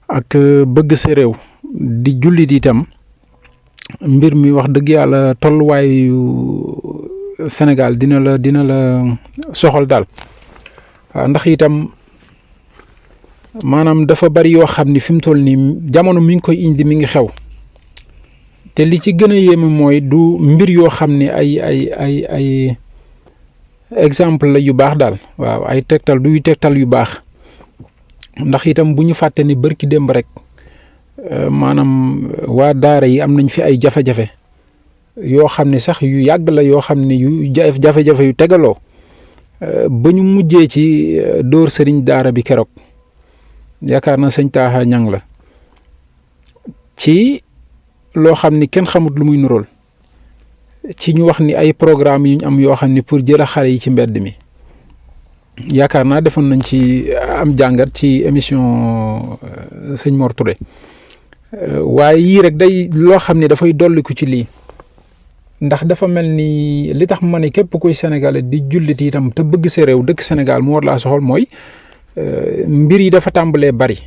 ak bëgg sa réew di jullit itam mbir mi wax dëgg yàlla tolluwaayu Sénégal dina la soxal daal waaw ndax itam maanaam dafa bari yoo xam ni fi mu toll nii jamono mi ngi koy indi mi ngi xew te li ci gën a yéeme mooy du mbir yoo xam ni ay exemple la yu baax daal waaw ay tegtal yu baax ndax itam bu ñu fàtte ni bërki démb rek maanaam waa daara yi am nañ fi ay jafe-jafe yoo xam ne sax yu yàgg la yoo xam ne yu jafe-jafe yu tegaloo ba ñu mujjee ci dóor sëriñ daara bi keroog yaakaar na sëñ Taaxa Ñang la ci loo xam ni kenn xamut lu muy nurool ci ñu wax ni ay programme yu ñu am yoo xam ni pour jëla xale yi ci mbedd mi yaakaar naa defoon nañ ci am jàngat ci émission sëñ Mor Touré waaye yii rek day loo xam ni dafay dolliku ci lii ndax dafa mel ni li tax ma ne képp kuy sénégalais di jullit itam te bëgg sa réew dëkk Sénégal mu war laa soxal mooy mbir yi dafa tàmbalee bari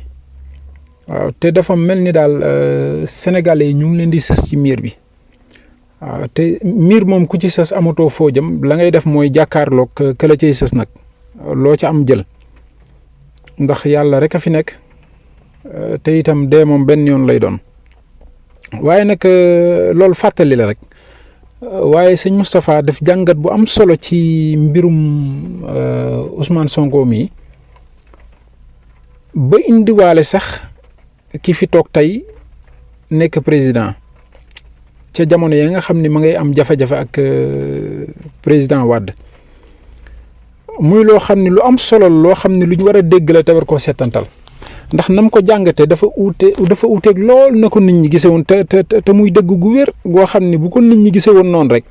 waaw te dafa mel ni daal sénégalais yi ñu ngi leen di sës ci miir bi waaw te miir moom ku ci sës amatoo foo jëm la ngay def mooy jàkkaarloog ka la cay sës nag loo ca am jël ndax yàlla rek a fi nekk te itam dee moom benn yoon lay doon waaye nag loolu fàttali la rek waaye sëñ Moustapha def jàngat bu am solo ci mbirum Ousmane Sonko mi ba indiwaale sax ki fi toog tey nekk président ca jamono ya nga xam ne ma ngay am jafe-jafe ak président Wade muy loo xam ne lu am solo loo xam ne lu ñu war a dégg la te war koo seetantal ndax nam ko jàngatee dafa uuteeg lool na ko nit ñi gisee woon te muy dëgg gu wér goo xam ne bu ko nit ñi gisee woon noonu rek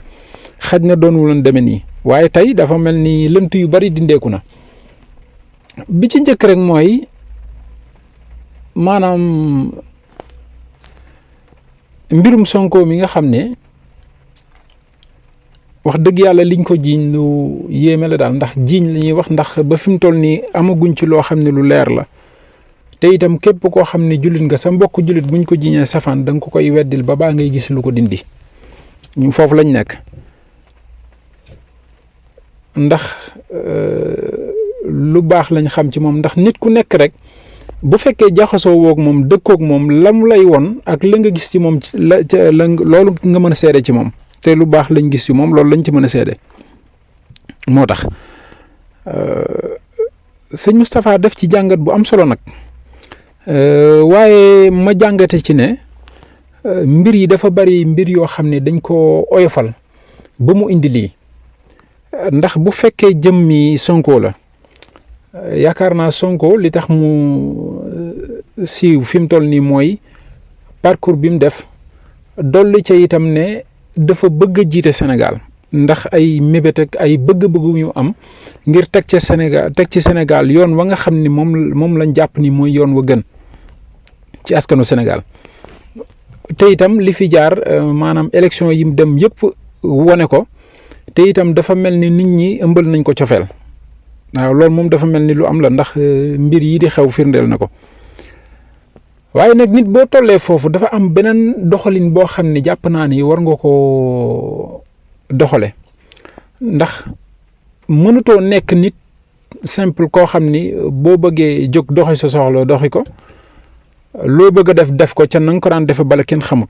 xaj na doon wuloon demee nii waaye tey dafa mel ni lënt yu bari dindeeku na bi ci njëkk rek mooy maanaam mbirum Sonko mi nga xam ne wax dëgg yàlla liñ ko jiiñ lu yéeme la daal ndax jiiñ la ñuy wax ndax ba fi mu toll nii amaguñ ci loo xam ne lu leer la te itam képp koo xam ne jullit nga sa mbokk jullit buñ ko jiiñee safaan da nga ko koy weddil ba baa ngay gis lu ko dindi ñu foofu lañ nekk ndax lu baax lañ xam ci moom ndax nit ku nekk rek bu fekkee jaxasoo woog moom dëkkoog moom la mu lay won ak la nga gis ci moom loolu nga mën a seede ci moom te lu baax lañ gis ci moom loolu lañ ci mën a seede moo tax sëñ Moustapha def ci jàngat bu am solo nag waaye ma jàngate ci ne mbir yi dafa bari mbir yoo xam ne dañ ko oyofal ba mu indi lii ndax bu fekkee jëmmi Sonko la yaakaar naa Sonko li tax mu siiw fi mu toll nii mooy parcours bi mu def dolli ca itam ne dafa bëgg a jiite Sénégal ndax ay mébét ak ay bëgg-bëgg yu am ngir teg ci Sénégal yoon wa nga xam ni moom lañ jàpp ni mooy yoon wa gën ci askanu Sénégal te itam li fi jaar maanaam élection yi mu dem yëpp wone ko te itam dafa mel ni nit ñi ëmbal nañ ko cofeel waaw loolu moom dafa mel ni lu am la ndax mbir yi di xew firndeel na ko waaye nag nit boo tollee foofu dafa am beneen doxalin boo xam ne jàpp naa ni war nga ko doxale ndax mënutoo nekk nit simple koo xam ni boo bëggee jóg doxi sa soxla doxi ko loo bëgg a def ko ca na nga ko daan defe bala kenn xamut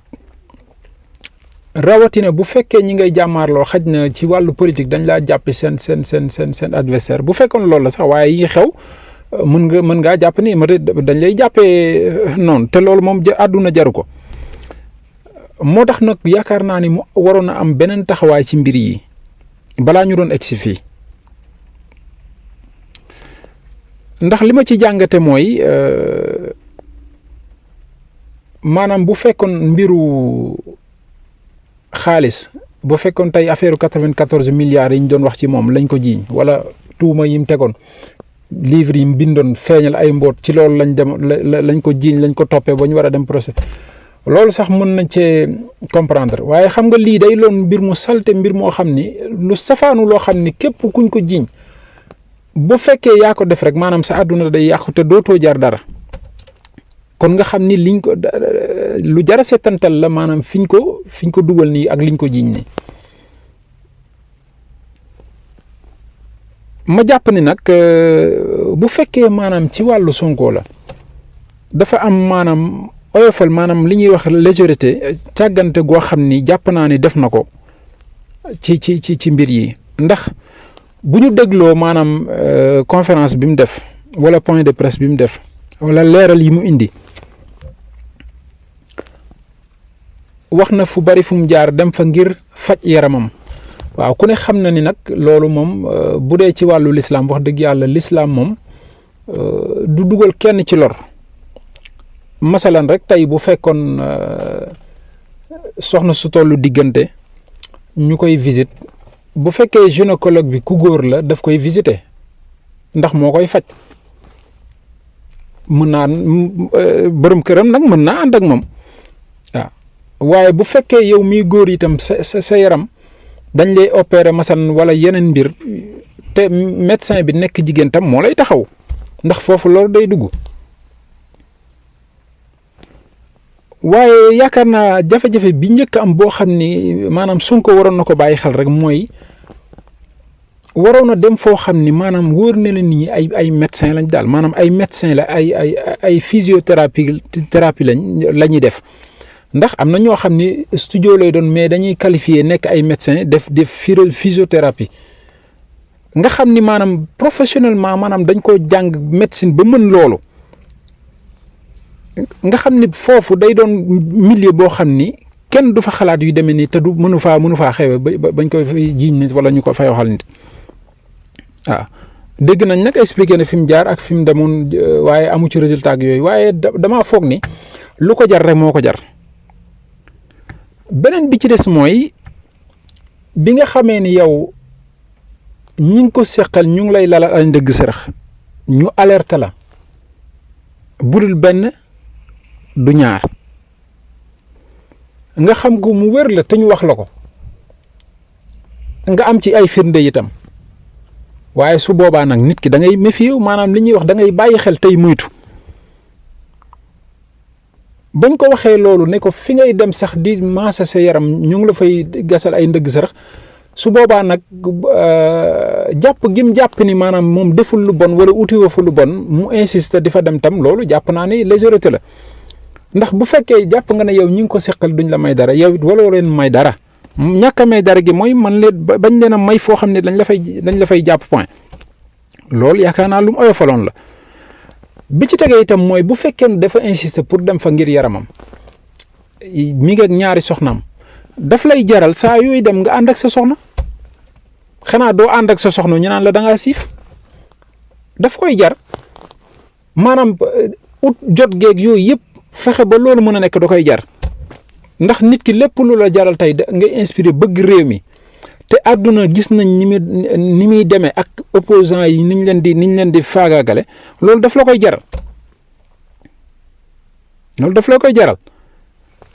rawatina bu fekkee ñi ngay jàmmaarloo xaj na ci wàllu politique dañ laa jàppe seen adversaire bu fekkoon loolu la sax waaye yi xew mën ngaa jàpp ni dañ lay jàppee noonu te loolu moom àdduna jaru ko moo tax nag yaakaar naa ni mu waroon a am beneen taxawaay ci mbir yi balaa ñu doon egsi fii ndax li ma ci jàngate mooy maanaam bu fekkoon mbiru xaalis bu fekkoon tey affaire 94 milliards yi ñu doon wax ci moom lañ ko jiiñ wala tuuma yi mu tegoon livre yi mu bindoon feeñal ay mboot ci loolu lañ ko jiiñ lañ ko toppee ba ñu war a dem procès loolu sax mën nañ cee comprendre waaye xam nga lii day loon mbir mu salte mbir moo xam ni lu safaanu loo xam ni képp kuñ ko jiiñ bu fekkee yaa ko def rek maanaam sa àdduna day yàqu te dootoo jar dara kon nga xam ni liñ ko lu jara seetantal la maanaam fiñ ko dugal nii ak liñ ko jiiñ nii ma jàpp ni nag bu fekkee maanaam ci wàllu Sonko la dafa am maanaam oyofal maanaam li ñuy wax légèreté càggante goo xam ni jàpp naa ni def na ko ci mbir yi ndax bu ñu dégloo maanaam conférence bi mu def wala point de presse bi mu def wala leeral yi mu indi wax na fu bari fu mu jaar dem fa ngir faj yaramam waaw ku ne xam na ni nag loolu moom bu dee ci wàllu lislaam wax dëgg yàlla lislaam moom du dugal kenn ci lor masalan rek tey bu fekkoon soxna su tollu diggante ñu koy visite bu fekkee gynécologue bi ku góor la daf koy visiter ndax moo koy faj mën naa borom këram nag mën naa ànd ak moom waaw waaye bu fekkee yow miy góor itam sa yaram dañ lay opérer masan wala yeneen mbir te médecin bi nekk jigéen tam moo lay taxaw ndax foofu loolu day dugg waaye yaakaar naa jafe-jafe bi njëkk am boo xam ni maanaam Sonko waroon na ko bàyyi xel rek mooy waroon na dem foo xam ni maanaam wóor na la nii ay médecin lañ daal maanaam ay médecin la ay physiothérapie la ñuy def ndax am na ñoo xam ni studio lay doon mais dañuy qualifié nekk ay médecin def physiothérapie nga xam ni maanaam professionnellement maanaam dañ ko jàng médecine ba mën loolu nga xam ni foofu day doon milieu boo xam ni kenn du fa xalaat yu demee nii te du mënu faa xewe bañ koy jiiñ nit wala ñu ko fay waxal nit waaw dégg nañ nag expliqué na fi mu jaar ak fi mu demoon waaye amu ci résultat ak yooyu waaye damaa foog ni lu ko jar rek moo ko jar beneen bi ci des mooy bi nga xamee ni yow ñi ngi ko seqal ñu ngi lay lalal ay ndëgg sërëx ñu alerte la budul benn du ñaar nga xam ko mu wér la te ñu wax la ko nga am ci ay firnde itam waaye su boobaa nag nit ki da ngay méfier maanaam li ñuy wax da ngay bàyyi xel tey moytu bañ ko waxee loolu ne ko fi ngay dem sax di maasa sa yaram ñu ngi la fay gasal ay ndëgg sarax su boobaa nag jàpp gim jàpp ni maanaam moom deful lu bon wala utiwa fu lu bon mu insiste di fa dem tam loolu jàpp naa ni légèreté la ndax bu fekkee jàpp nga ne yow ñi ngi ko seqal duñ la may dara yow it wala leen may dara ñàkk a may dara gi mooy man leen bañ leen a may foo xam ne dañ la fay jàpp point loolu yaakaar naa lu mu oyofaloon la bi ci tegee itam mooy bu fekkee dafa insister pour dem fa ngir yaramam mi ngi ak ñaari soxnaam daf lay jaral saa yooyu dem nga ànd ak sa soxna xanaa doo ànd ak sa soxna ñu naan la da ngaa siif daf koy jar maanaam ut jot geeg yooyu yëpp fexe ba loolu mën a nekk da koy jar ndax nit ki lépp lu la jaral tey ngay inspiré bëgg réew mi te àdduna gis nañ ni muy demee ak opposants yi niñ leen di faagaagale loolu daf la koy jaral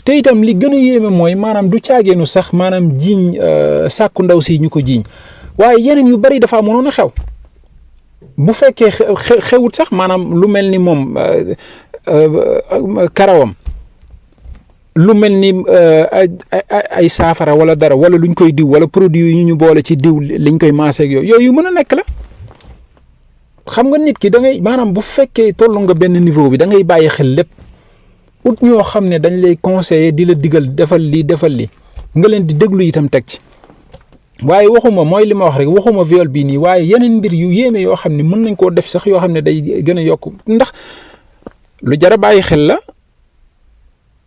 te itam li gën a yéeme mooy maanaam du caageenu sax maanaam jiiñ sàkku ndaw si ñu ko jiiñ waaye yeneen yu bari dafa mënoon a xew bu fekkee xewut sax maanaam lu mel ni moom karawam lu mel ni ay saafara wala dara wala luñ koy diw wala produit yi ñu boole ci diw liñ koy maaseeg yooyu mën a nekk la xam nga nit ki da ngay maanaam bu fekkee tollu nga benn niveau bi da ngay bàyyi xel lépp ut ñoo xam ne dañ lay conseiller di la digal defal li nga leen di déglu itam teg ci waaye waxuma mooy li ma wax rek waxuma viol bii nii waaye yeneen mbir yu yéeme yoo xam ne mën nañ koo def sax yoo xam ne day gën a yokk ndax lu jar a bàyyi xel la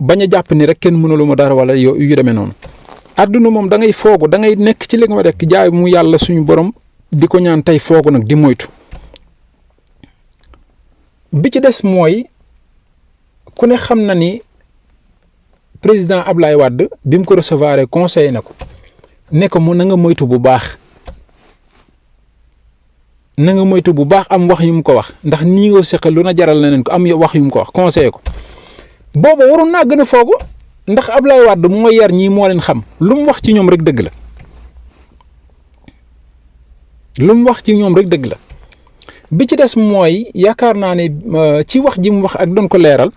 bañ a jàpp ni rek kenn mënulu ma dara wala yu demee noonu àdduna moom da ngay foogu da ngay nekk ci li nga ma rek jaay mu yàlla suñu borom di ko ñaan tey foogu nag di moytu bi ci des mooy ku ne xam na ni président Ablaye Wade bi mu ko recevoir conseillé na ko ne ko mu na nga moytu bu baax am wax yu mu ko wax ndax nii nga seqal lu na jaral na leen ko am wax yu mu ko wax conseillé ko booba waroon naa gën a foogu ndax Ablaye Wade mooy yar ñii moo leen xam lu mu wax ci ñoom rek dëgg la bi ci des mooy yaakaar naa ne ci wax ji mu wax ak doon ko leeral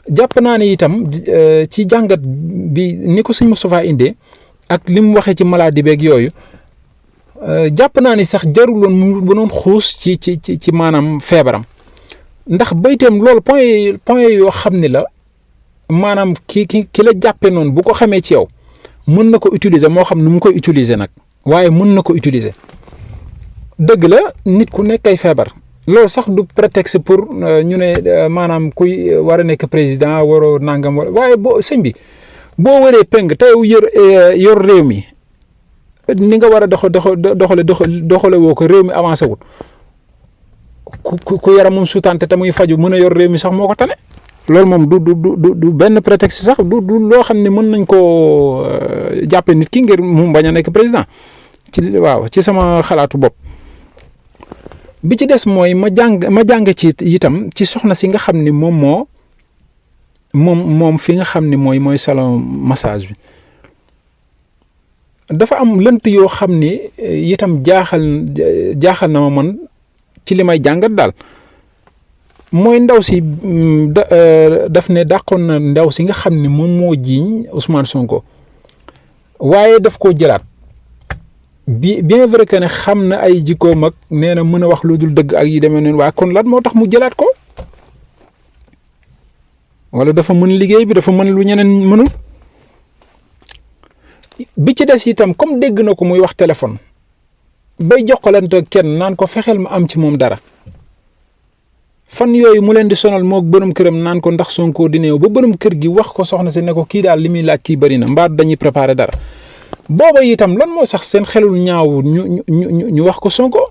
jàpp naa ne itam ci jàngat bi ni ko sëñ Moustapha indee ak li mu waxee ci maladie beeg yooyu jàpp naa ni sax jaruloon mu doon xuus ci maanaam feebaram ndax bayteem loolu point yoo xam ne la maanaam ki la jàppee noonu bu ko xamee ci yow mën na ko utiliser moo xam nu mu koy utiliser nag waaye mën na ko utiliser dëgg la nit ku nekk ay feebar loolu sax du prétexte pour ñu ne maanaam kuy war a nekk président waroo nangam waaye sëñ bi boo waree peng tey yor réew mi ni nga war a doxale woo ko réew mi avancé wul ku yaram moom sutante te muy faju mën a yor réew mi sax moo ko tane loolu moom du benn prétexte sax du loo xam ne mën nañ koo jàppe nit ki ngir mu bañ a nekk président ci sama xalaatu bopp bi ci des mooy ma jàng ci itam ci soxna si nga xam ni moom fi nga xam ni mooy salon massage bi dafa am lënt yoo xam ni itam jaaxal na ma man ci li may jàngat daal mooy ndaw si daf ne dàqoon na ndaw si nga xam ni moom moo jiiñ Ousmane Sonko waaye daf koo jëlaat bien vrai que ne xam na ay jikkoom ak nee na mën a wax lu dul dëgg ak yi demee noonu waaye kon lan moo tax mu jëlaat ko wala dafa mën liggéey bi dafa mën lu ñeneen mënul bi ci des itam comme dégg na ko muy wax téléphone bay jokkalante kenn naan ko fexeel ma am ci moom dara fan yooyu mu leen di sonal moo borom këram naan ko ndax Sonko di néew ba borom kër gi wax ko soxna si ne ko kii daal li muy laaj kii bëri na mbaa dañuy préparer dara booba itam lan moo sax seen xelul ñaaw ñu wax ko Sonko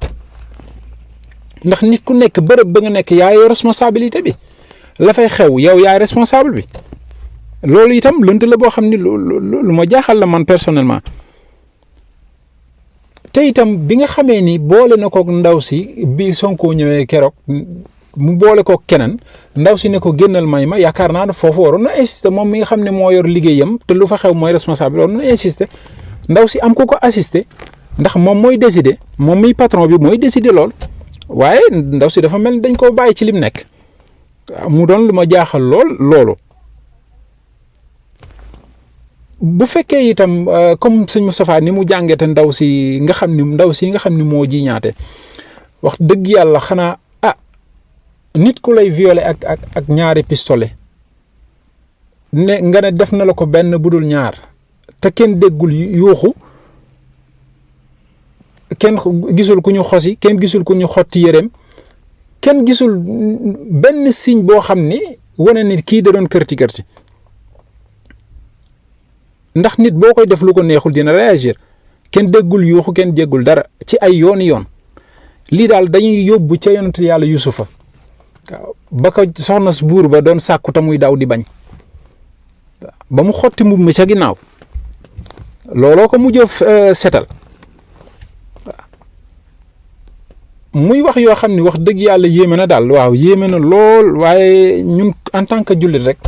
ndax nit ku nekk bërëb ba nga nekk yaay responsabilité bi la fay xew yow yaay responsable bi loolu itam lënt la boo xam ni lu ma jaaxal la man personnellement te itam bi nga xamee ni boole na ko ndaw si bi Sonko ñëwee keroog mu boole ko keneen ndaw si ne ko génnal may ma yaakaar naa ne foofu waroon na insister moom mi nga xam ne moo yor liggéeyam te lu fa xew mooy responsable waroon na insister ndaw si am ko assister ndax moom mooy décider moom miy patron bi mooy décider lool waaye ndaw si dafa mel ni dañ koo bàyyi ci lim nekk mu doon lu ma jaaxal loolu bu fekkee itam comme sëñ Moustapha ni mu jàngee te ndaw si nga xam ni moo jiñaate wax dëgg yàlla xanaa nit ku lay violer ak ñaari pistolet ne nga ne def na la ko benn budul ñaar te kenn déggul yuuxu kenn gisul ku ñu xosi kenn gisul ku ñu xotti yéreem kenn gisul benn signe boo xam ni wane nit kii da doon kërti ndax nit boo koy def lu ko neexul dina réagir kenn déggul yuuxu kenn déggul dara ci ay yoon lii daal dañuy yóbbu ca yonent yàlla Yusufa waaw ba ko soxna su buur ba doon sàkku te muy daw di bañ ba mu xotti mbubb mi ca ginnaaw looloo ko mujj setal muy wax yoo xam ni wax dëgg yàlla yéeme na daal waaw yéeme na lool waaye ñun en tant que jullit rek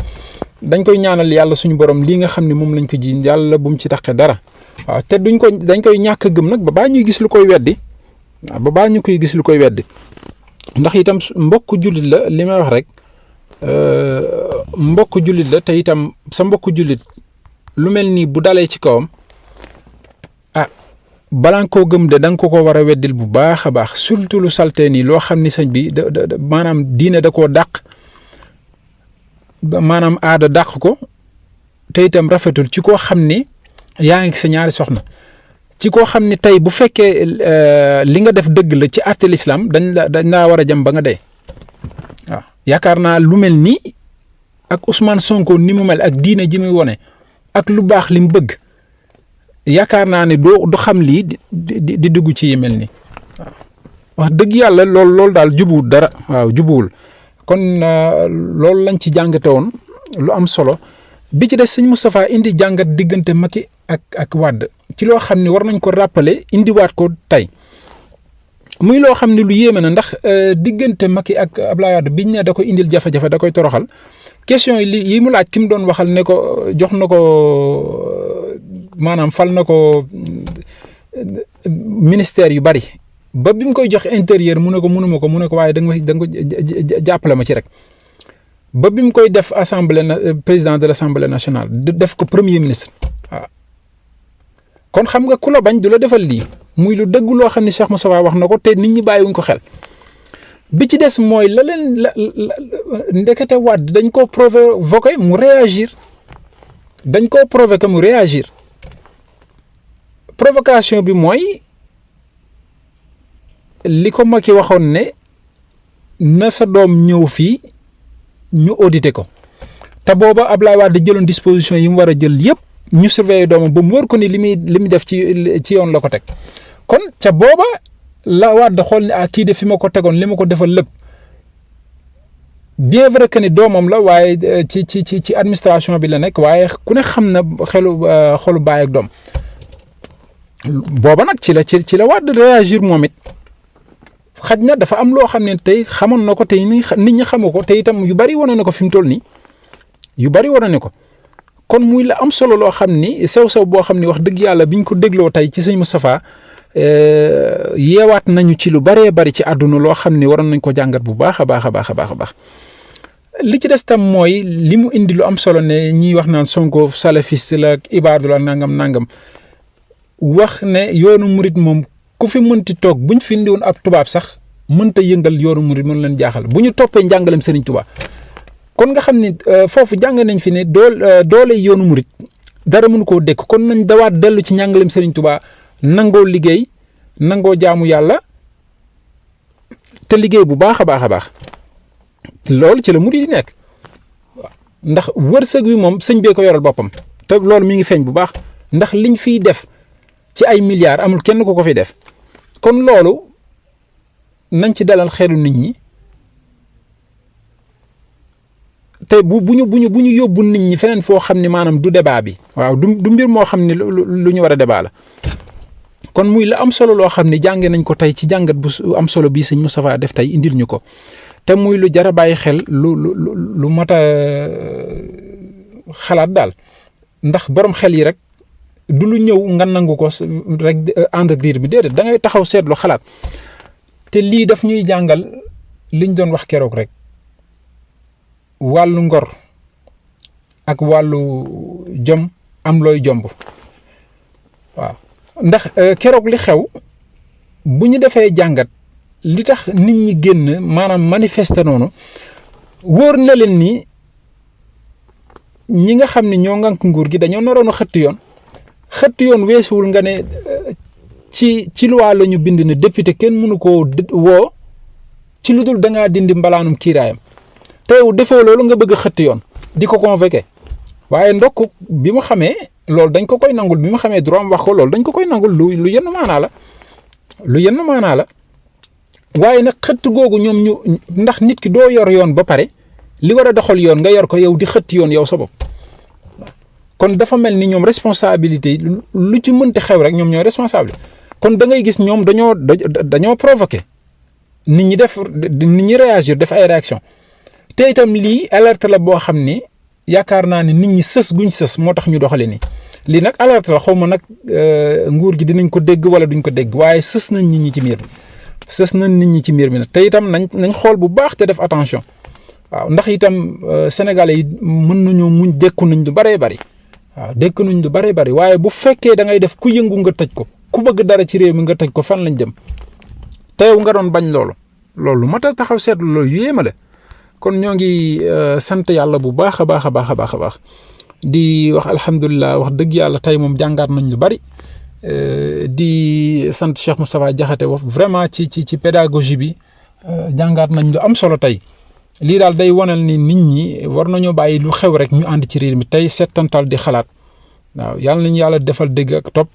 dañ koy ñaanal yàlla suñu borom lii nga xam ne moom lañ ko ji yàlla bu mu ci taqe dara waaw te dañ koy ñàkk a gëm nag ba baa ñuy gis lu koy weddi waaw ba baa ñu koy gis lu koy weddi ndax itam mbokk jullit la li may wax rek mbokk jullit la te itam sa mbokk jullit lu mel nii bu dalee ci kawam balaa nga koo gëm de da nga ko war a weddil bu baax a baax surtout lu saltee nii loo xam ni sëñ bi maanaam diine da koo dàq maanaam aada dàq ko te itam rafetul ci koo xam ni yaa ngi sa ñaari soxna ci koo xam ni tey bu fekkee li nga def dëgg la ci àtte lislaam dañ laa war a jëm ba nga dee waaw yaakaar naa lu mel nii ak Ousmane Sonko ni mu mel ak diine ji muy wone ak lu baax li mu bëgg. yaakaar naa ne du xam lii di dugg ci yi mel ni waaw wax dëgg yàlla loolu daal jubuwul dara waaw jubuwul kon loolu lañ ci jàngate woon lu am solo bi ci des sëñ Moustapha indi jàngat diggante Macky ak Wade ci loo xam ne war nañ ko rappeler indiwaat ko tey muy loo xam ne lu yéeme na ndax diggante Macky ak Abdoulaye Wade biñ ne da koy indil jafe-jafe da koy toroxal question yi mu laaj ki mu doon waxal ne ko jox na ko maanaam fal na ko ministère yu bari ba bi mu koy jox intérieur mu ne ko mënuma ko mu ne ko waaye da nga ko jàppale ma ci rek ba bi mu koy def président de l'Assemblée nationale def ko premier ministre waaw kon xam nga ku la bañ du la defal lii muy lu dëgg loo xam ne Cheikh Moussa wax na ko te nit ñi bàyyiwuñ ko xel bi ci des mooy la ndekete Wade dañ koo provoqué mu réagir provocation bi mooy li ko Macky waxoon ne na sa doom ñëw fii ñu audité ko te booba Abdoulaye Wade jëloon disposition yi mu war a jël yëpp ñu surveiller doomam ba mu wër ko ni li muy def ci yoon la ko teg kon ca booba la Wade xool ne kii de fi ma ko tegoon li ma ko defal lépp bien vrai que ni doomam la waaye ci administration bi la nekk waaye ku ne xam na xolu baay ak doom booba nag ci la Wade réagir moom it xaj na dafa am loo xam ne tey xamoon na ko tey nit ñi xamu ko te itam yu bari wane na ko fi mu toll nii yu bari wane na ko kon muy la am solo loo xam ni sew boo xam ni wax dëgg yàlla biñ ko dégloo tey ci sëñ Moustapha yeewaat nañu ci lu baree bari ci àdduna loo xam ni waroon nañ ko jàngat bu baax a baax a baax a baax a baax li ci des tam mooy li mu indi lu am solo ne ñiy wax naan Sonko salafiste la ibaadu la nangam wax ne yoonu murit moom ku fi mënti toog buñ fi indiwoon ab tubaab sax mënta yëngal yoonu murit mën leen jaaxal bu ñu toppee njàngalem Serigne Touba kon nga xam ni foofu jàng nañ fi ne doole yoonu murit dara mënu koo dékk kon nañ dawaat dellu ci njàngalem Serigne Touba nangoo liggéey nangoo jaamu yàlla te liggéey bu baax a baax a baax loolu ci la murit di nekk waaw ndax wërsëg wi moom sëñ bee ko yoral boppam te loolu mi ngi feeñ bu baax ndax liñ fiy def ci ay milliards amul kenn ku ko fi def kon loolu nañ ci dalal xelu nit ñi te bu ñu yóbbu nit ñi feneen foo xam ne maanaam du débat bi waaw du mbir moo xam ne lu ñu war a débat la kon muy la am solo loo xam ne jànge nañ ko tey ci jàngat bu am solo bii sëñ Moustapha def tey indil ñu ko te muy lu jar a bàyyi xel lu mat a xalaat daal ndax borom xel yi rek du lu ñëw nga nangu ko rek ànd ak riir bi déedéet da ngay taxaw seetlu xalaat te lii daf ñuy jàngal liñ doon wax keroog rek wàllu ngor ak wàllu jom am looy jomb waaw ndax keroog li xew bu ñu defee jàngat li tax nit ñi génn maanaam manifester noonu wóor na leen ni ñi nga xam ne ñoo ngànk nguur gi dañoo naroon a xëtt yoon weesuwul nga ne ci loi la ñu bind ne député kenn mënu koo woo ci lu dul da ngaa dindi mbalaanum kiiraayam te yow defoo loolu nga bëgg a xëtt yoon di ko convoqué waaye ndokk bi mu xamee loolu dañ ko koy nangul bi mu xamee droit am wax ko loolu dañ ko koy nangul lu yenn maanaa la waaye nag xëtt googu ñoom ñu ndax nit ki doo yor yoon ba pare li war a doxal yoon nga yor ko yow di xëtt yoon yow sa bopp kon dafa mel ni ñoom responsabilité lu ci mënti xew rek ñoom ñooy responsable kon da ngay gis ñoom dañoo provoqué nit ñi réagir def ay réaction te itam lii alerte la boo xam ni yaakaar naa ne nit ñi sës guñ sës moo tax ñu doxale ni lii nag alerte la xaw ma nag nguur gi dinañ ko dégg wala duñ ko dégg waaye sës nañ nit ñi ci mbir mi sës nañ nit ñi ci mbir mi nag te itam nañ xool bu baax te def attention waaw ndax itam sénégalais yi mën nañoo muñ dékku nañ lu bëree bëri waaw dékku nañ lu bëree bëri waaye bu fekkee da ngay def ku yëngu nga tëj ko ku bëgg dara ci réew mi nga tëj ko fan lañ jëm te yow nga doon bañ loolu mat a taxaw seetlu loolu yéema la kon ñoo ngi sant yàlla bu baax a baax a baax a baax a baax di wax alhamdulilah wax dëgg yàlla tey moom jàngaat nañ lu bari di sant Cheikh Moustapha Diakhaté wax vraiment ci pédagogie bi jàngaat nañ lu am solo tey lii daal day wanal ni nit ñi war nañoo bàyyi lu xew rek ñu ànd ci réew mi tey settantal di xalaat waaw yàlla nañu yàlla defal dégg ak topp